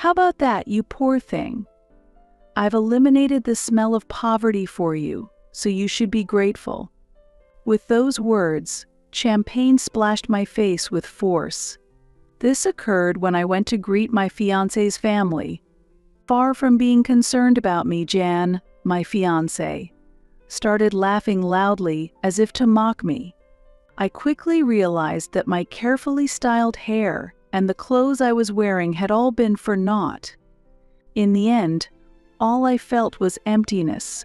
How about that, you poor thing? I've eliminated the smell of poverty for you, so you should be grateful." With those words, champagne splashed my face with force. This occurred when I went to greet my fiancé's family. Far from being concerned about me, Jan, my fiancé, started laughing loudly as if to mock me. I quickly realized that my carefully styled hair and the clothes I was wearing had all been for naught. In the end, all I felt was emptiness.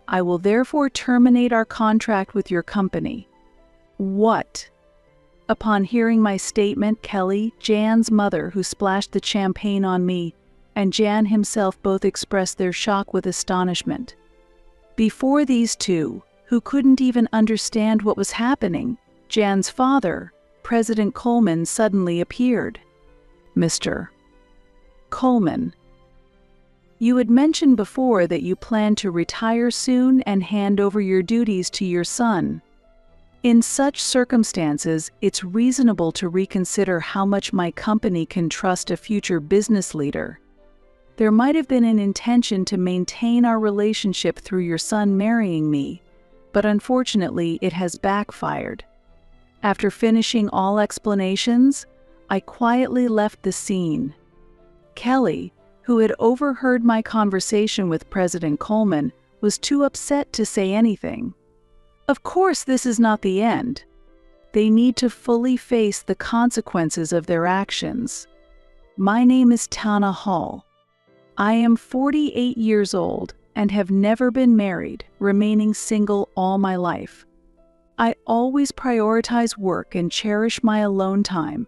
"I will therefore terminate our contract with your company." What? Upon hearing my statement, Kelly, Jan's mother, who splashed the champagne on me, and Jan himself both expressed their shock with astonishment. Before these two, who couldn't even understand what was happening, Jan's father, President Coleman, suddenly appeared. "Mr. Coleman, you had mentioned before that you plan to retire soon and hand over your duties to your son. In such circumstances, it's reasonable to reconsider how much my company can trust a future business leader. There might have been an intention to maintain our relationship through your son marrying me, but unfortunately it has backfired." After finishing all explanations, I quietly left the scene. Kelly, who had overheard my conversation with President Coleman, was too upset to say anything. Of course, this is not the end. They need to fully face the consequences of their actions. My name is Tana Hall. I am 48 years old and have never been married, remaining single all my life. I always prioritize work and cherish my alone time.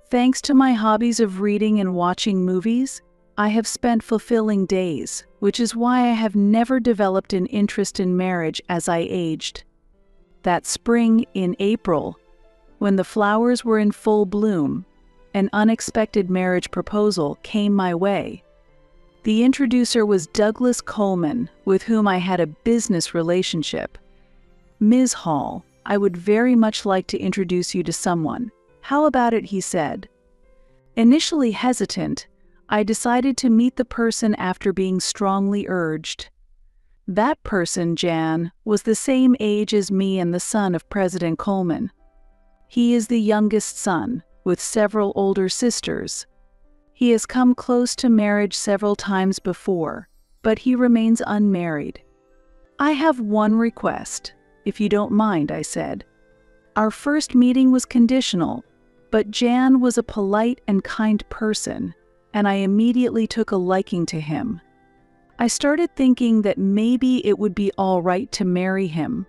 Thanks to my hobbies of reading and watching movies, I have spent fulfilling days, which is why I have never developed an interest in marriage as I aged. That spring, in April, when the flowers were in full bloom, an unexpected marriage proposal came my way. The introducer was Douglas Coleman, with whom I had a business relationship. "Ms. Hall, I would very much like to introduce you to someone. How about it?" he said. Initially hesitant, I decided to meet the person after being strongly urged. That person, Jan, was the same age as me and the son of President Coleman. He is the youngest son, with several older sisters. He has come close to marriage several times before, but he remains unmarried. "I have one request, if you don't mind," I said. Our first meeting was conditional, but Jan was a polite and kind person, and I immediately took a liking to him. I started thinking that maybe it would be all right to marry him.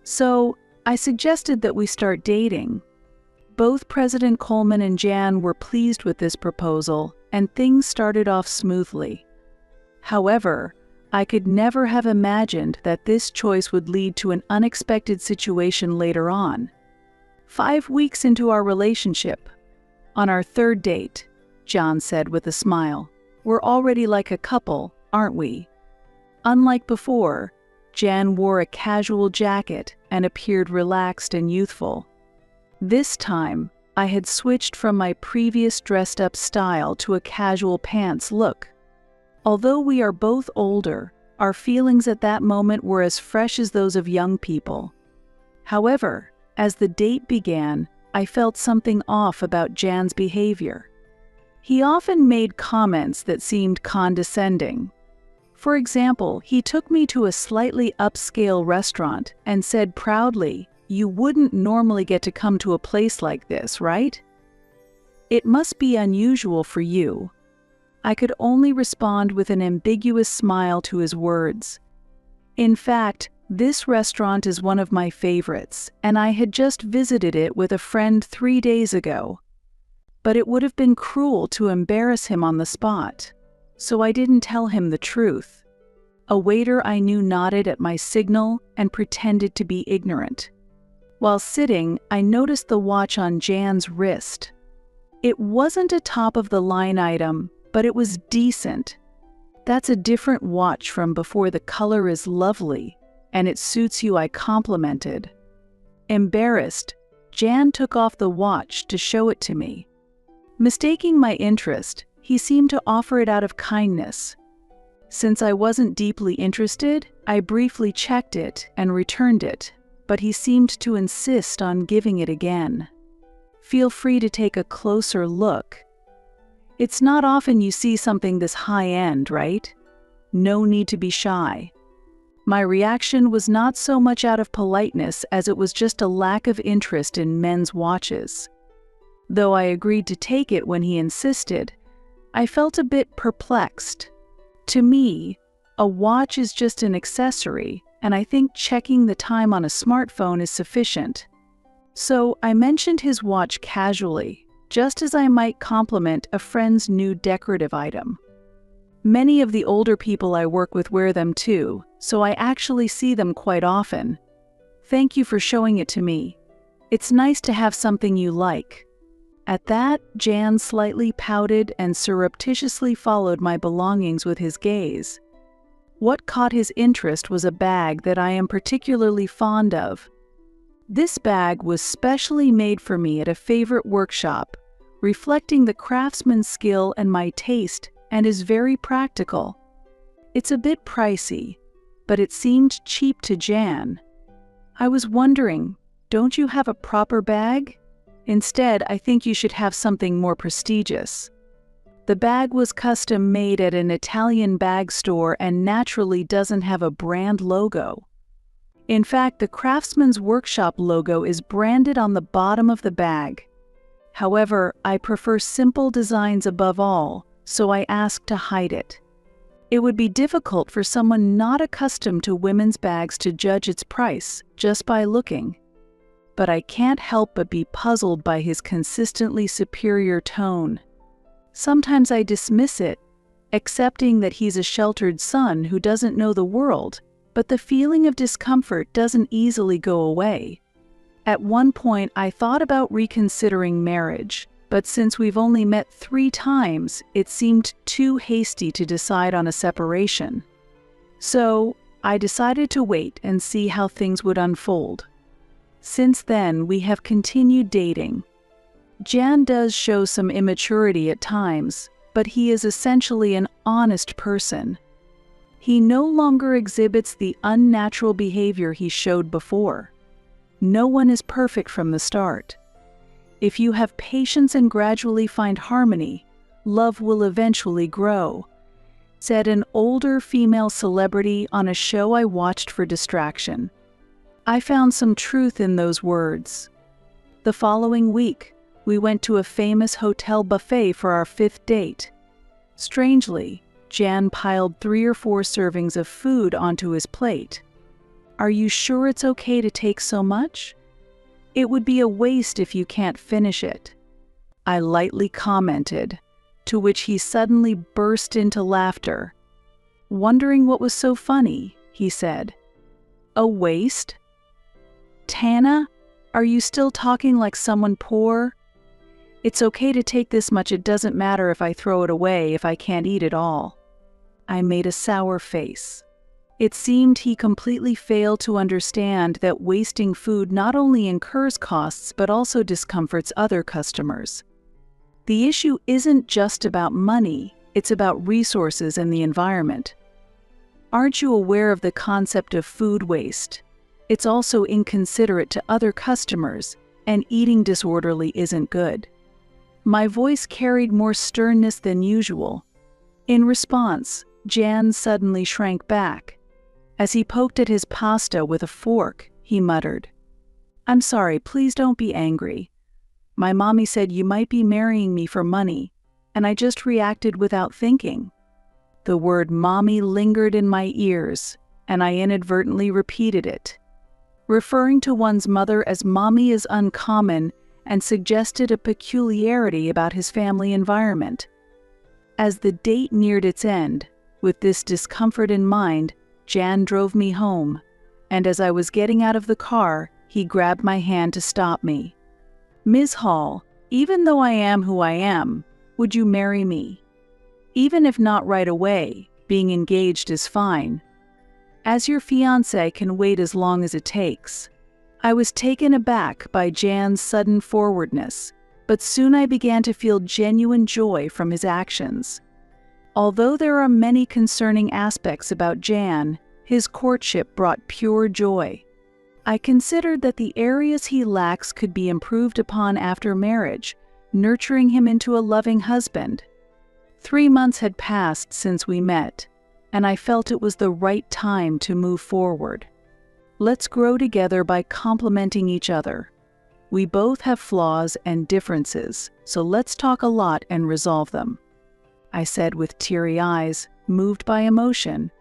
So I suggested that we start dating. Both President Coleman and Jan were pleased with this proposal, and things started off smoothly. However, I could never have imagined that this choice would lead to an unexpected situation later on. 5 weeks into our relationship, on our third date, John said with a smile, "We're already like a couple, aren't we?" Unlike before, Jan wore a casual jacket and appeared relaxed and youthful. This time, I had switched from my previous dressed-up style to a casual pants look. Although we are both older, our feelings at that moment were as fresh as those of young people. However, as the date began, I felt something off about Jan's behavior. He often made comments that seemed condescending. For example, he took me to a slightly upscale restaurant and said proudly, "You wouldn't normally get to come to a place like this, right? It must be unusual for you." I could only respond with an ambiguous smile to his words. In fact, this restaurant is one of my favorites, and I had just visited it with a friend 3 days ago. But it would have been cruel to embarrass him on the spot, so I didn't tell him the truth. A waiter I knew nodded at my signal and pretended to be ignorant. While sitting, I noticed the watch on Jan's wrist. It wasn't a top-of-the-line item, but it was decent. "That's a different watch from before. The color is lovely, and it suits you," I complimented. Embarrassed, Jan took off the watch to show it to me. Mistaking my interest, He seemed to offer it out of kindness. Since I wasn't deeply interested, I briefly checked it and returned it, but he seemed to insist on giving it again. Feel free to take a closer look. It's not often you see something this high-end, right? No need to be shy. My reaction was not so much out of politeness as it was just a lack of interest in men's watches. Though I agreed to take it when he insisted, I felt a bit perplexed. To me, a watch is just an accessory, and I think checking the time on a smartphone is sufficient. So I mentioned his watch casually, just as I might compliment a friend's new decorative item. Many of the older people I work with wear them too, so I actually see them quite often. Thank you for showing it to me. It's nice to have something you like. At that, Jan slightly pouted and surreptitiously followed my belongings with his gaze. What caught his interest was a bag that I am particularly fond of. This bag was specially made for me at a favorite workshop, reflecting the craftsman's skill and my taste, and is very practical. It's a bit pricey, but it seemed cheap to Jan. I was wondering, don't you have a proper bag? Instead, I think you should have something more prestigious. The bag was custom made at an Italian bag store and naturally doesn't have a brand logo. In fact, the Craftsman's Workshop logo is branded on the bottom of the bag. However, I prefer simple designs above all, so I asked to hide it. It would be difficult for someone not accustomed to women's bags to judge its price just by looking. But I can't help but be puzzled by his consistently superior tone. Sometimes I dismiss it, accepting that he's a sheltered son who doesn't know the world, but the feeling of discomfort doesn't easily go away. At one point, I thought about reconsidering marriage, but since we've only met 3 times, it seemed too hasty to decide on a separation. So, I decided to wait and see how things would unfold. Since then, we have continued dating. Jan does show some immaturity at times, but he is essentially an honest person. He no longer exhibits the unnatural behavior he showed before. No one is perfect from the start. If you have patience and gradually find harmony, love will eventually grow, said an older female celebrity on a show I watched for distraction. I found some truth in those words. The following week, we went to a famous hotel buffet for our 5th date. Strangely, Jan piled 3 or 4 servings of food onto his plate. "Are you sure it's okay to take so much? It would be a waste if you can't finish it," I lightly commented, to which he suddenly burst into laughter. Wondering what was so funny, he said, "A waste? Tana, are you still talking like someone poor? It's okay to take this much, it doesn't matter if I throw it away if I can't eat it all." I made a sour face. It seemed he completely failed to understand that wasting food not only incurs costs but also discomforts other customers. The issue isn't just about money, it's about resources and the environment. Aren't you aware of the concept of food waste? It's also inconsiderate to other customers, and eating disorderly isn't good. My voice carried more sternness than usual. In response, Jan suddenly shrank back. As he poked at his pasta with a fork, he muttered, "I'm sorry, please don't be angry. My mommy said you might be marrying me for money, and I just reacted without thinking." The word mommy lingered in my ears, and I inadvertently repeated it. Referring to one's mother as mommy is uncommon and suggested a peculiarity about his family environment. As the date neared its end, with this discomfort in mind, Jan drove me home, and as I was getting out of the car, he grabbed my hand to stop me. "Ms. Hall, even though I am who I am, would you marry me? Even if not right away, being engaged is fine. As your fiancé can wait as long as it takes." I was taken aback by Jan's sudden forwardness. but soon I began to feel genuine joy from his actions. Although there are many concerning aspects about Jan, his courtship brought pure joy. I considered that the areas he lacks could be improved upon after marriage, nurturing him into a loving husband. 3 months had passed since we met, and I felt it was the right time to move forward. Let's grow together by complementing each other. We both have flaws and differences, so let's talk a lot and resolve them, I said with teary eyes, moved by emotion.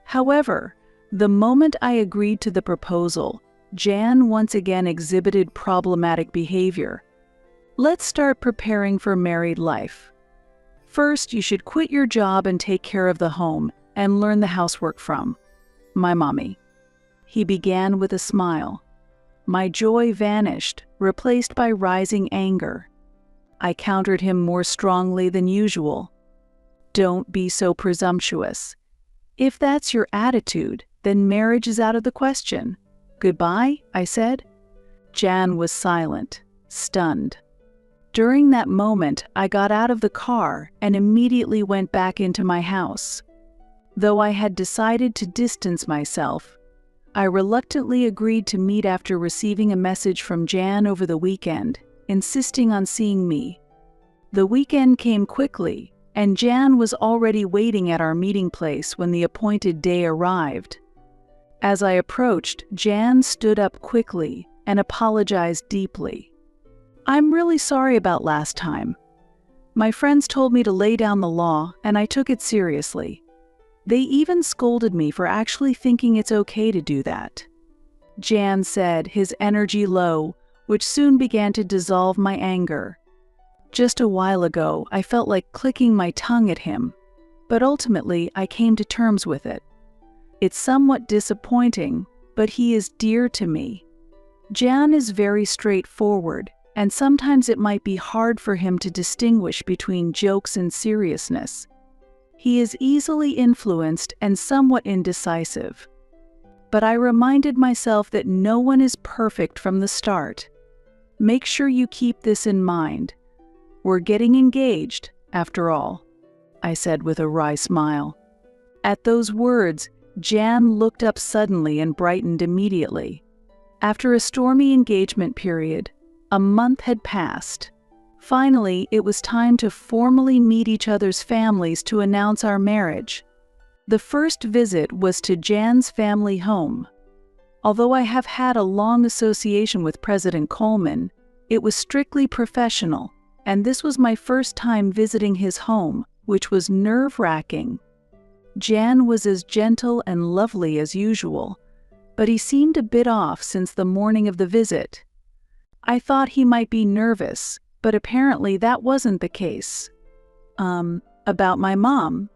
However, the moment I agreed to the proposal, Jan once again exhibited problematic behavior. Let's start preparing for married life. First, you should quit your job and take care of the home and learn the housework from my mommy. He began with a smile. My joy vanished, replaced by rising anger. I countered him more strongly than usual. Don't be so presumptuous. If that's your attitude, then marriage is out of the question. Goodbye, I said. Jan was silent, stunned. During that moment, I got out of the car and immediately went back into my house. Though I had decided to distance myself, I reluctantly agreed to meet after receiving a message from Jan over the weekend, insisting on seeing me. The weekend came quickly, and Jan was already waiting at our meeting place when the appointed day arrived. As I approached, Jan stood up quickly and apologized deeply. I'm really sorry about last time. My friends told me to lay down the law, and I took it seriously. They even scolded me for actually thinking it's okay to do that. Jan said, his energy low, which soon began to dissolve my anger. Just a while ago, I felt like clicking my tongue at him, but ultimately I came to terms with it. It's somewhat disappointing, but he is dear to me. Jan is very straightforward, and sometimes it might be hard for him to distinguish between jokes and seriousness. He is easily influenced and somewhat indecisive. But I reminded myself that no one is perfect from the start. Make sure you keep this in mind. We're getting engaged, after all, I said with a wry smile. At those words, Jan looked up suddenly and brightened immediately. After a stormy engagement period, a month had passed. Finally, it was time to formally meet each other's families to announce our marriage. The first visit was to Jan's family home. Although I have had a long association with President Coleman, it was strictly professional, and this was my first time visiting his home, which was nerve-wracking. Jan was as gentle and lovely as usual, but he seemed a bit off since the morning of the visit. I thought he might be nervous, but apparently that wasn't the case. About my mom?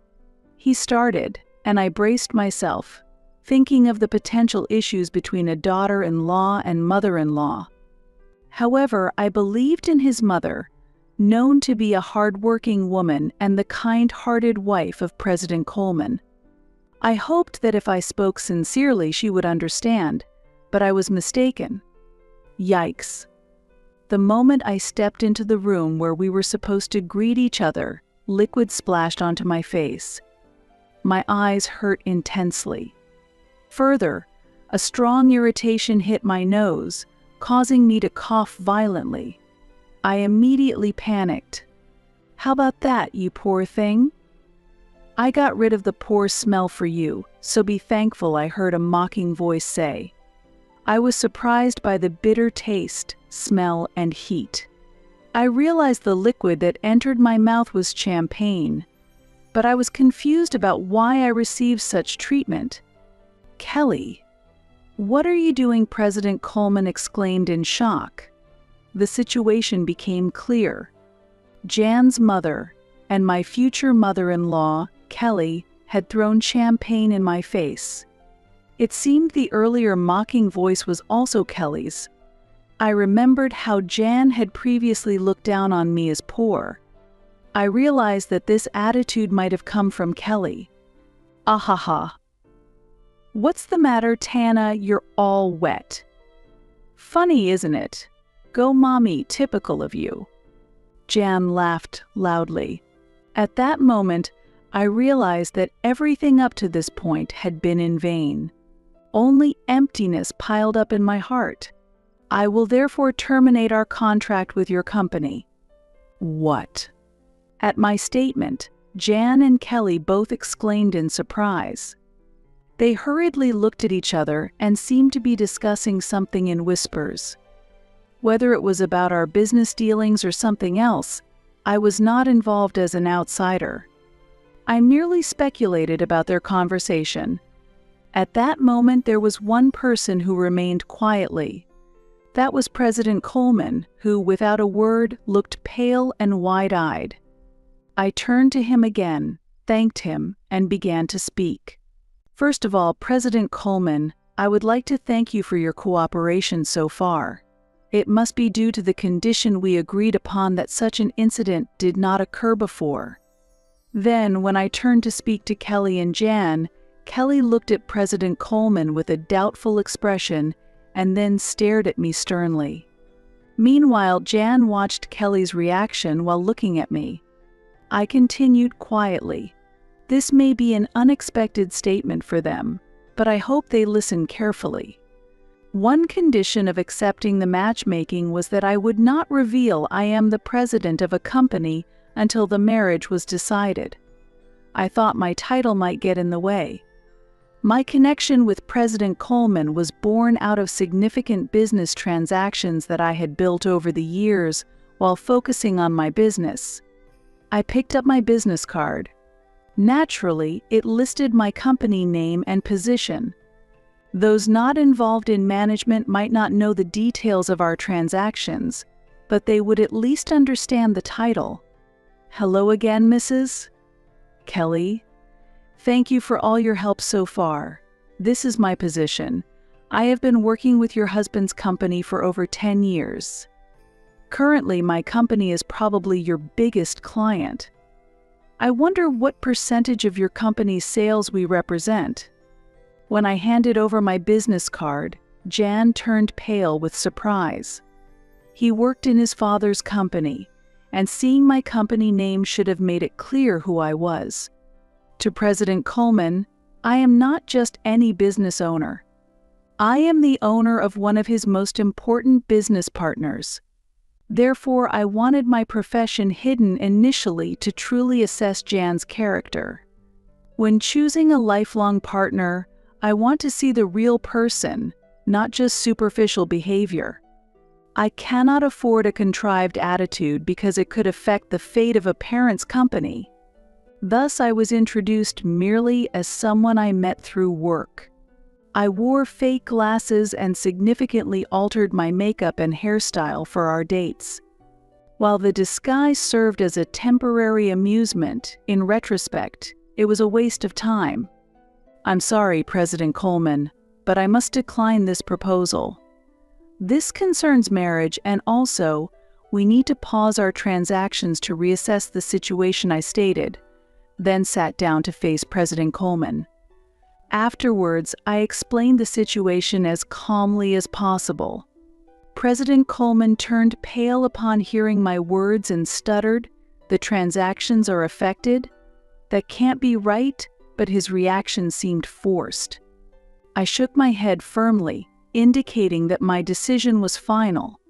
He started, and I braced myself, thinking of the potential issues between a daughter-in-law and mother-in-law. However, I believed in his mother, known to be a hard-working woman and the kind-hearted wife of President Coleman. I hoped that if I spoke sincerely she would understand, but I was mistaken. Yikes. The moment I stepped into the room where we were supposed to greet each other, liquid splashed onto my face. My eyes hurt intensely. Further, a strong irritation hit my nose, causing me to cough violently. I immediately panicked. How about that, you poor thing? I got rid of the poor smell for you, so be thankful, I heard a mocking voice say. I was surprised by the bitter taste, smell, and heat. I realized the liquid that entered my mouth was champagne, but I was confused about why I received such treatment. Kelly, what are you doing? President Coleman exclaimed in shock. The situation became clear. Jan's mother and my future mother-in-law, Kelly, had thrown champagne in my face. It seemed the earlier mocking voice was also Kelly's. I remembered how Jan had previously looked down on me as poor. I realized that this attitude might have come from Kelly. Ahaha. What's the matter, Tana? You're all wet. Funny, isn't it? Go mommy, typical of you. Jan laughed loudly. At that moment, I realized that everything up to this point had been in vain. Only emptiness piled up in my heart. I will therefore terminate our contract with your company. What? At my statement, Jan and Kelly both exclaimed in surprise. They hurriedly looked at each other and seemed to be discussing something in whispers. Whether it was about our business dealings or something else, I was not involved as an outsider. I merely speculated about their conversation. At that moment, there was one person who remained quietly. That was President Coleman, who, without a word, looked pale and wide-eyed. I turned to him again, thanked him, and began to speak. First of all, President Coleman, I would like to thank you for your cooperation so far. It must be due to the condition we agreed upon that such an incident did not occur before. Then, when I turned to speak to Kelly and Jan, Kelly looked at President Coleman with a doubtful expression and then stared at me sternly. Meanwhile, Jan watched Kelly's reaction while looking at me. I continued quietly. This may be an unexpected statement for them, but I hope they listen carefully. One condition of accepting the matchmaking was that I would not reveal I am the president of a company until the marriage was decided. I thought my title might get in the way. My connection with President Coleman was born out of significant business transactions that I had built over the years while focusing on my business. I picked up my business card. Naturally, it listed my company name and position. Those not involved in management might not know the details of our transactions, but they would at least understand the title. Hello again, Mrs. Kelly. Thank you for all your help so far. This is my position. I have been working with your husband's company for over 10 years. Currently, my company is probably your biggest client. I wonder what percentage of your company's sales we represent. When I handed over my business card, Jan turned pale with surprise. He worked in his father's company, and seeing my company name should have made it clear who I was. To President Coleman, I am not just any business owner. I am the owner of one of his most important business partners. Therefore, I wanted my profession hidden initially to truly assess Jan's character. When choosing a lifelong partner, I want to see the real person, not just superficial behavior. I cannot afford a contrived attitude because it could affect the fate of a parent's company. Thus, I was introduced merely as someone I met through work. I wore fake glasses and significantly altered my makeup and hairstyle for our dates. While the disguise served as a temporary amusement, in retrospect, it was a waste of time. I'm sorry, President Coleman, but I must decline this proposal. This concerns marriage, and also, we need to pause our transactions to reassess the situation I stated, then sat down to face President Coleman. Afterwards, I explained the situation as calmly as possible. President Coleman turned pale upon hearing my words and stuttered, "The transactions are affected? That can't be right," but his reaction seemed forced. I shook my head firmly, indicating that my decision was final.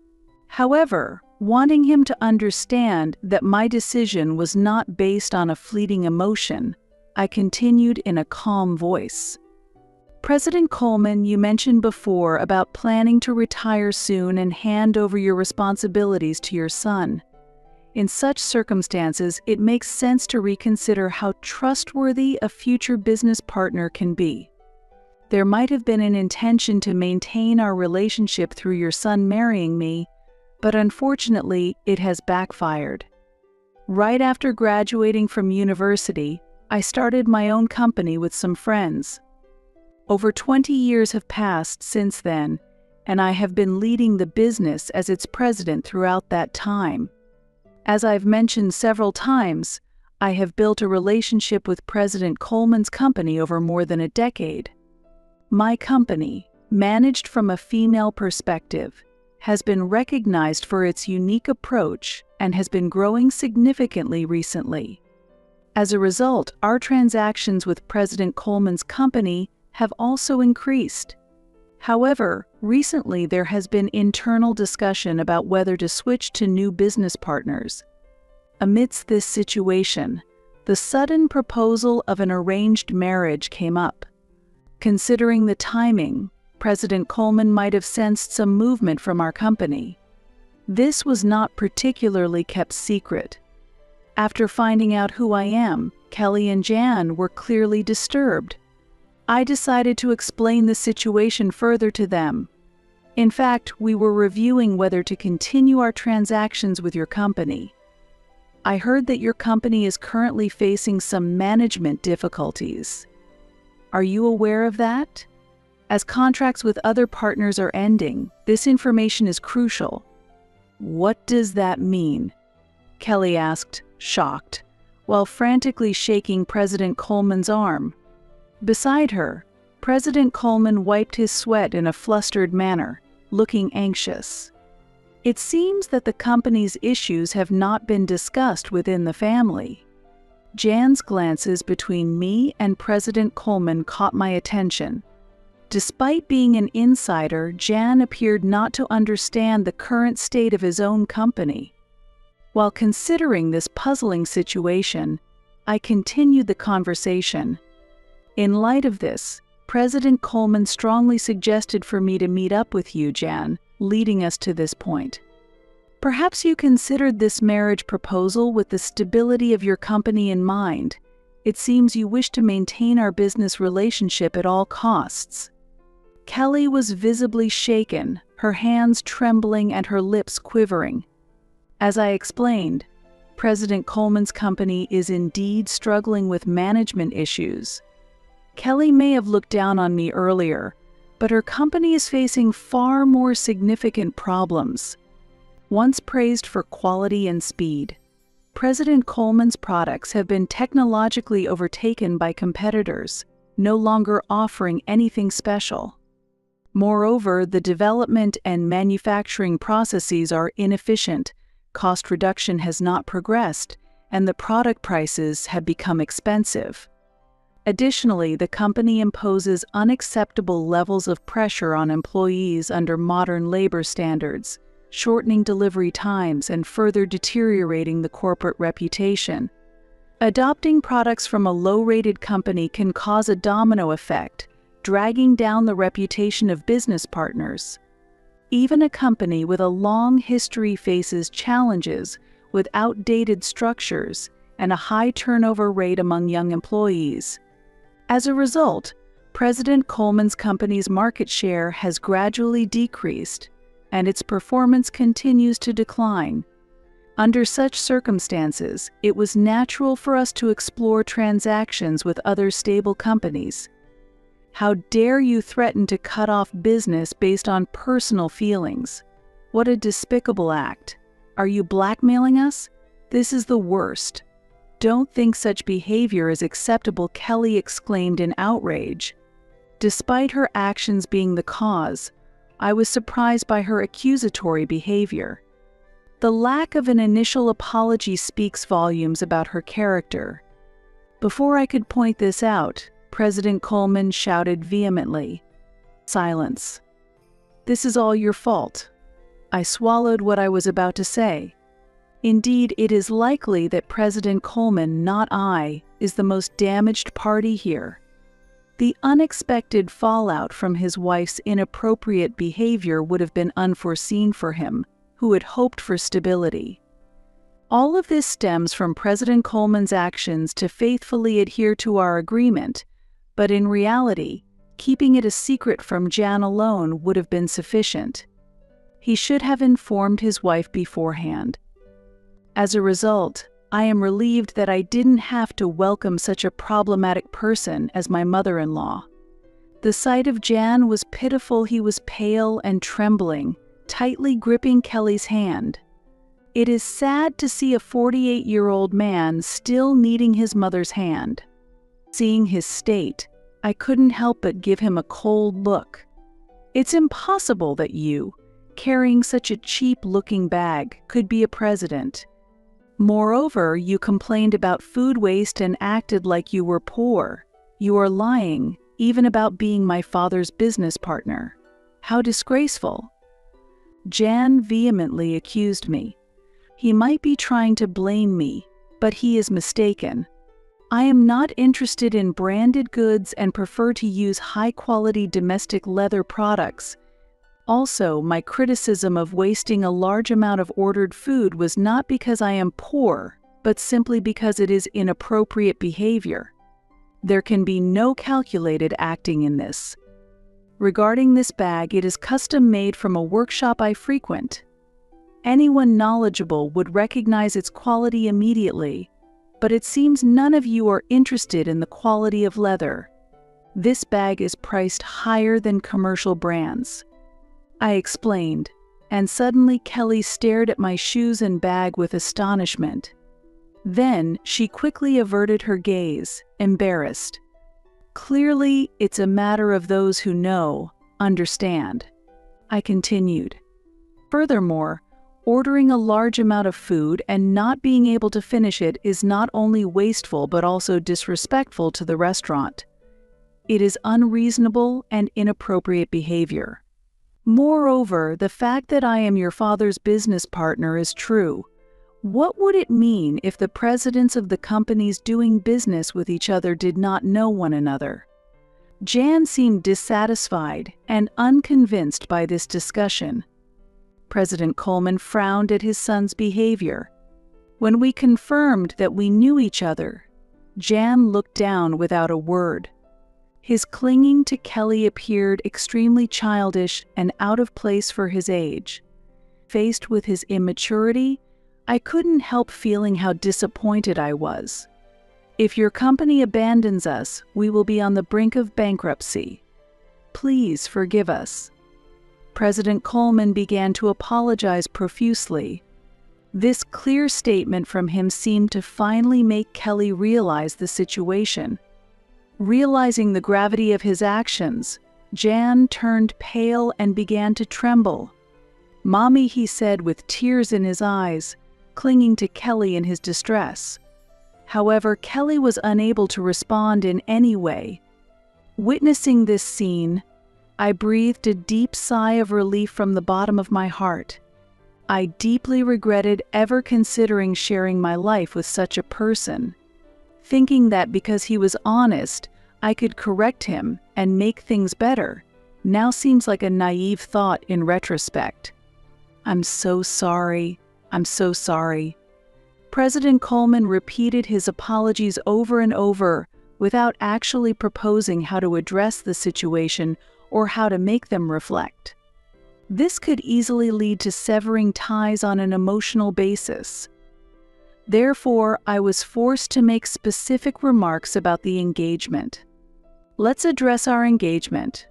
However, wanting him to understand that my decision was not based on a fleeting emotion, I continued in a calm voice. President Coleman, you mentioned before about planning to retire soon and hand over your responsibilities to your son. In such circumstances, it makes sense to reconsider how trustworthy a future business partner can be. There might have been an intention to maintain our relationship through your son marrying me, but unfortunately, it has backfired. Right after graduating from university, I started my own company with some friends. Over 20 years have passed since then, and I have been leading the business as its president throughout that time. As I've mentioned several times, I have built a relationship with President Coleman's company over more than a decade. My company, managed from a female perspective, has been recognized for its unique approach and has been growing significantly recently. As a result, our transactions with President Coleman's company have also increased. However, recently there has been internal discussion about whether to switch to new business partners. Amidst this situation, the sudden proposal of an arranged marriage came up. Considering the timing, President Coleman might have sensed some movement from our company. This was not particularly kept secret. After finding out who I am, Kelly and Jan were clearly disturbed. I decided to explain the situation further to them. In fact, we were reviewing whether to continue our transactions with your company. I heard that your company is currently facing some management difficulties. Are you aware of that? As contracts with other partners are ending, this information is crucial. What does that mean? Kelly asked, shocked, while frantically shaking President Coleman's arm. Beside her, President Coleman wiped his sweat in a flustered manner, looking anxious. It seems that the company's issues have not been discussed within the family. Jan's glances between me and President Coleman caught my attention. Despite being an insider, Jan appeared not to understand the current state of his own company. While considering this puzzling situation, I continued the conversation. In light of this, President Coleman strongly suggested for me to meet up with you, Jan, leading us to this point. Perhaps you considered this marriage proposal with the stability of your company in mind. It seems you wish to maintain our business relationship at all costs. Kelly was visibly shaken, her hands trembling and her lips quivering. As I explained, President Coleman's company is indeed struggling with management issues. Kelly may have looked down on me earlier, but her company is facing far more significant problems. Once praised for quality and speed, President Coleman's products have been technologically overtaken by competitors, no longer offering anything special. Moreover, the development and manufacturing processes are inefficient, cost reduction has not progressed, and the product prices have become expensive. Additionally, the company imposes unacceptable levels of pressure on employees under modern labor standards, shortening delivery times and further deteriorating the corporate reputation. Adopting products from a low-rated company can cause a domino effect, dragging down the reputation of business partners. Even a company with a long history faces challenges with outdated structures and a high turnover rate among young employees. As a result, President Coleman's company's market share has gradually decreased, and its performance continues to decline. Under such circumstances, it was natural for us to explore transactions with other stable companies. How dare you threaten to cut off business based on personal feelings? What a despicable act. Are you blackmailing us? This is the worst. Don't think such behavior is acceptable, Kelly exclaimed in outrage. Despite her actions being the cause, I was surprised by her accusatory behavior. The lack of an initial apology speaks volumes about her character. Before I could point this out, President Coleman shouted vehemently, "Silence. This is all your fault." I swallowed what I was about to say. Indeed, it is likely that President Coleman, not I, is the most damaged party here. The unexpected fallout from his wife's inappropriate behavior would have been unforeseen for him, who had hoped for stability. All of this stems from President Coleman's actions to faithfully adhere to our agreement, but in reality, keeping it a secret from Jan alone would have been sufficient. He should have informed his wife beforehand. As a result, I am relieved that I didn't have to welcome such a problematic person as my mother-in-law. The sight of Jan was pitiful. He was pale and trembling, tightly gripping Kelly's hand. It is sad to see a 48-year-old man still needing his mother's hand. Seeing his state, I couldn't help but give him a cold look. "It's impossible that you," carrying such a cheap-looking bag, could be a president. Moreover, you complained about food waste and acted like you were poor. You are lying, even about being my father's business partner. How disgraceful." Jan vehemently accused me. "He might be trying to blame me, but he is mistaken. I am not interested in branded goods and prefer to use high-quality domestic leather products. Also, my criticism of wasting a large amount of ordered food was not because I am poor, but simply because it is inappropriate behavior. There can be no calculated acting in this. Regarding this bag, it is custom-made from a workshop I frequent. Anyone knowledgeable would recognize its quality immediately, but it seems none of you are interested in the quality of leather. This bag is priced higher than commercial brands," I explained, and suddenly Kelly stared at my shoes and bag with astonishment. Then she quickly averted her gaze, embarrassed. "Clearly, it's a matter of those who know, understand," I continued. "Furthermore, ordering a large amount of food and not being able to finish it is not only wasteful but also disrespectful to the restaurant. It is unreasonable and inappropriate behavior. Moreover, the fact that I am your father's business partner is true. What would it mean if the presidents of the companies doing business with each other did not know one another?" Jan seemed dissatisfied and unconvinced by this discussion. President Coleman frowned at his son's behavior. When we confirmed that we knew each other, Jan looked down without a word. His clinging to Kelly appeared extremely childish and out of place for his age. Faced with his immaturity, I couldn't help feeling how disappointed I was. "If your company abandons us, we will be on the brink of bankruptcy. Please forgive us." President Coleman began to apologize profusely. This clear statement from him seemed to finally make Kelly realize the situation. Realizing the gravity of his actions, Jan turned pale and began to tremble. "Mommy," he said with tears in his eyes, clinging to Kelly in his distress. However, Kelly was unable to respond in any way. Witnessing this scene, I breathed a deep sigh of relief from the bottom of my heart. I deeply regretted ever considering sharing my life with such a person. Thinking that because he was honest, I could correct him and make things better, now seems like a naive thought in retrospect. "I'm so sorry. I'm so sorry." President Coleman repeated his apologies over and over without actually proposing how to address the situation or how to make them reflect. This could easily lead to severing ties on an emotional basis. Therefore, I was forced to make specific remarks about the engagement. "Let's address our engagement.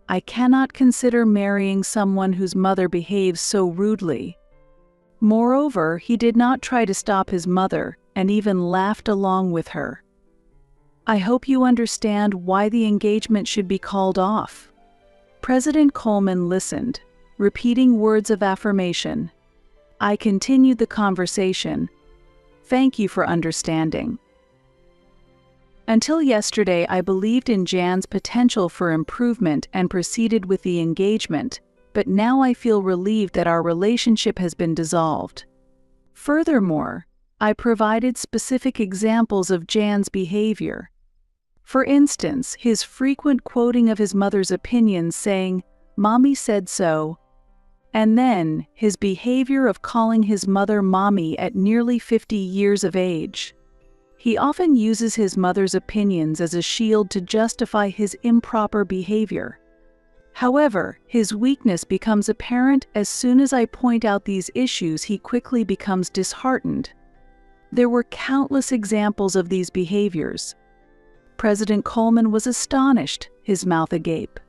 I cannot consider marrying someone whose mother behaves so rudely. Moreover, he did not try to stop his mother and even laughed along with her. I hope you understand why the engagement should be called off." President Coleman listened, repeating words of affirmation. I continued the conversation. "Thank you for understanding. Until yesterday, I believed in Jan's potential for improvement and proceeded with the engagement, but now I feel relieved that our relationship has been dissolved." Furthermore, I provided specific examples of Jan's behavior. For instance, his frequent quoting of his mother's opinions, saying, "Mommy said so," and then his behavior of calling his mother mommy at nearly 50 years of age. He often uses his mother's opinions as a shield to justify his improper behavior. However, his weakness becomes apparent as soon as I point out these issues. He quickly becomes disheartened. There were countless examples of these behaviors. President Coleman was astonished, his mouth agape.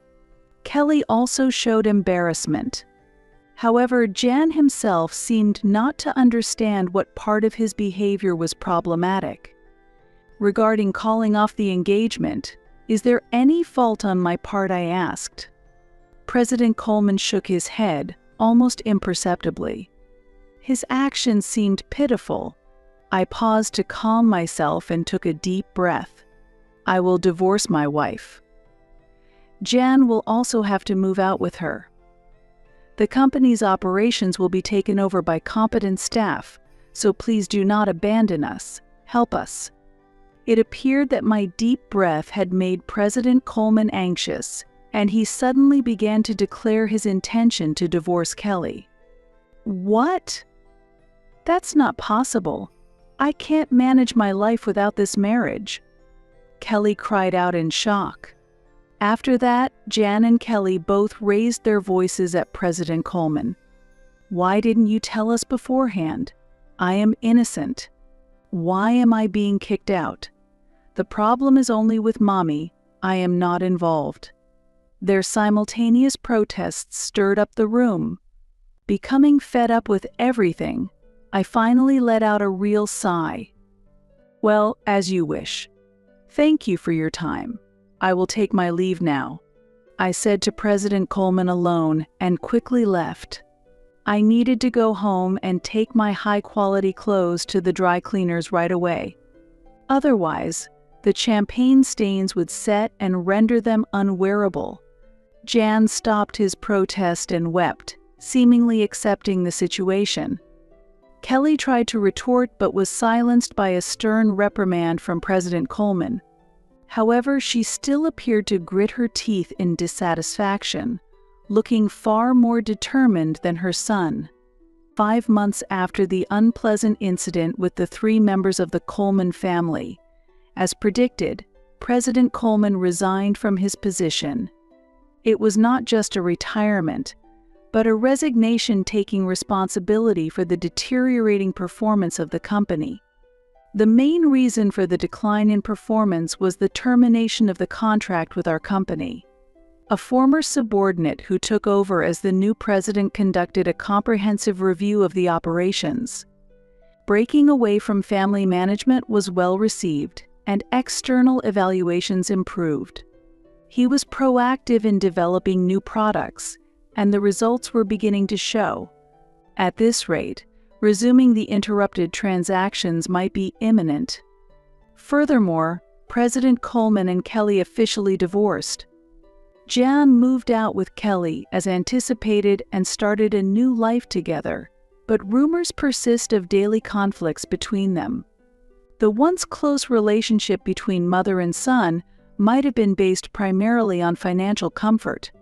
Kelly also showed embarrassment. However, Jan himself seemed not to understand what part of his behavior was problematic. Regarding calling off the engagement, "Is there any fault on my part?" I asked. President Coleman shook his head, almost imperceptibly. His actions seemed pitiful. I paused to calm myself and took a deep breath. I will divorce my wife. Jan will also have to move out with her. The company's operations will be taken over by competent staff, so please do not abandon us. Help us. It appeared that my deep breath had made President Coleman anxious, and he suddenly began to declare his intention to divorce Kelly. What? That's not possible. I can't manage my life without this marriage. Kelly cried out in shock. After that, Jan and Kelly both raised their voices at President Coleman. Why didn't you tell us beforehand? I am innocent. Why am I being kicked out? The problem is only with Mommy. I am not involved. Their simultaneous protests stirred up the room. Becoming fed up with everything, I finally let out a real sigh. Well, as you wish. Thank you for your time. I will take my leave now, I said to President Coleman alone and quickly left. I needed to go home and take my high-quality clothes to the dry cleaners right away. Otherwise, the champagne stains would set and render them unwearable. Jan stopped his protest and wept, seemingly accepting the situation. Kelly tried to retort but was silenced by a stern reprimand from President Coleman. However, she still appeared to grit her teeth in dissatisfaction, looking far more determined than her son. 5 months after the unpleasant incident with the 3 members of the Coleman family, as predicted, President Coleman resigned from his position. It was not just a retirement, but a resignation taking responsibility for the deteriorating performance of the company. The main reason for the decline in performance was the termination of the contract with our company. A former subordinate who took over as the new president conducted a comprehensive review of the operations. Breaking away from family management was well received, and external evaluations improved. He was proactive in developing new products, and the results were beginning to show. At this rate, resuming the interrupted transactions might be imminent. Furthermore, President Coleman and Kelly officially divorced. Jan moved out with Kelly as anticipated and started a new life together, but rumors persist of daily conflicts between them. The once close relationship between mother and son might have been based primarily on financial comfort.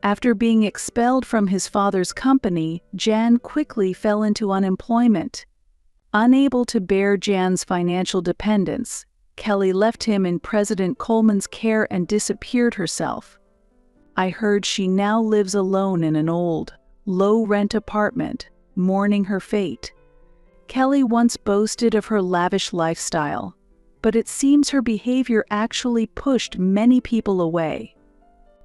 After being expelled from his father's company, Jan quickly fell into unemployment. Unable to bear Jan's financial dependence, Kelly left him in President Coleman's care and disappeared herself. I heard she now lives alone in an old, low-rent apartment, mourning her fate. Kelly once boasted of her lavish lifestyle, but it seems her behavior actually pushed many people away.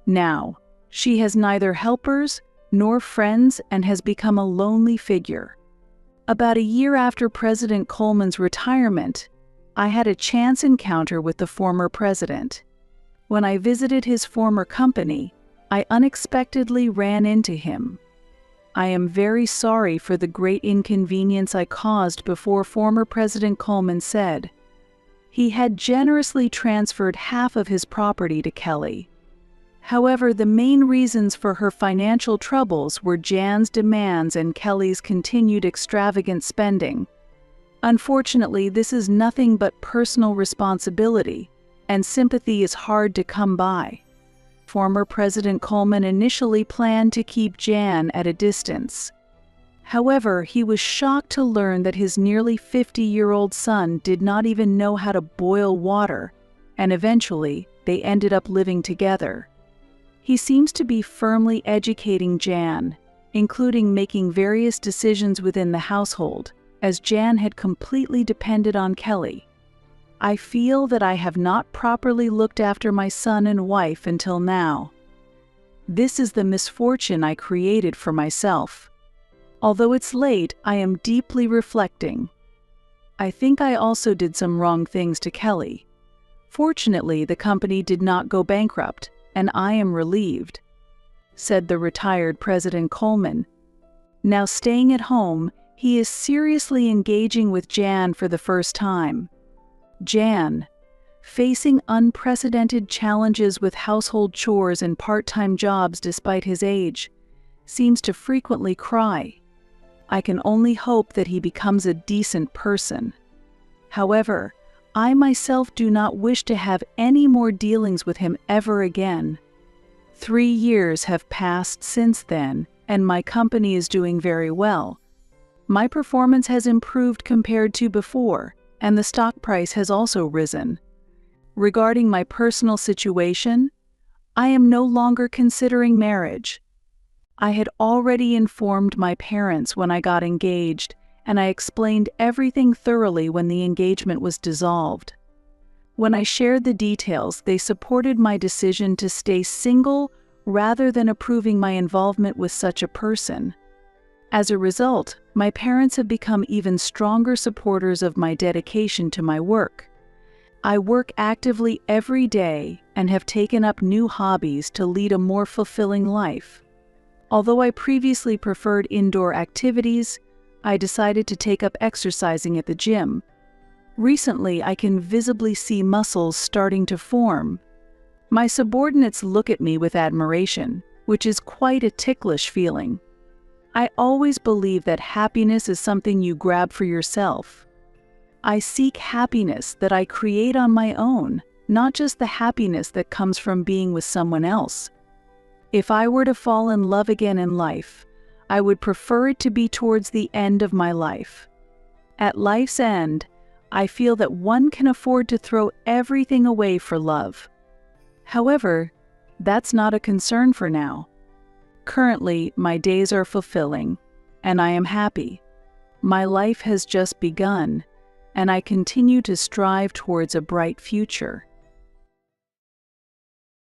Now, she has neither helpers nor friends and has become a lonely figure. About a year after President Coleman's retirement, I had a chance encounter with the former president. When I visited his former company, I unexpectedly ran into him. I am very sorry for the great inconvenience I caused before former President Coleman said. He had generously transferred half of his property to Kelly. However, the main reasons for her financial troubles were Jan's demands and Kelly's continued extravagant spending. Unfortunately, this is nothing but personal responsibility, and sympathy is hard to come by. Former President Coleman initially planned to keep Jan at a distance. However, he was shocked to learn that his nearly 50-year-old son did not even know how to boil water, and eventually, they ended up living together. He seems to be firmly educating Jan, including making various decisions within the household, as Jan had completely depended on Kelly. I feel that I have not properly looked after my son and wife until now. This is the misfortune I created for myself. Although it's late, I am deeply reflecting. I think I also did some wrong things to Kelly. Fortunately, the company did not go bankrupt, and I am relieved. said the retired President Coleman. Now staying at home, he is seriously engaging with Jan for the first time. Jan, facing unprecedented challenges with household chores and part-time jobs despite his age, seems to frequently cry. I can only hope that he becomes a decent person. However, I myself do not wish to have any more dealings with him ever again. 3 years have passed since then, and my company is doing very well. My performance has improved compared to before, and the stock price has also risen. Regarding my personal situation, I am no longer considering marriage. I had already informed my parents when I got engaged, and I explained everything thoroughly when the engagement was dissolved. When I shared the details, they supported my decision to stay single rather than approving my involvement with such a person. As a result, my parents have become even stronger supporters of my dedication to my work. I work actively every day and have taken up new hobbies to lead a more fulfilling life. Although I previously preferred indoor activities, I decided to take up exercising at the gym. Recently, I can visibly see muscles starting to form. My subordinates look at me with admiration, which is quite a ticklish feeling. I always believe that happiness is something you grab for yourself. I seek happiness that I create on my own, not just the happiness that comes from being with someone else. If I were to fall in love again in life, I would prefer it to be towards the end of my life. At life's end, I feel that one can afford to throw everything away for love. However, that's not a concern for now. Currently, my days are fulfilling, and I am happy. My life has just begun, and I continue to strive towards a bright future.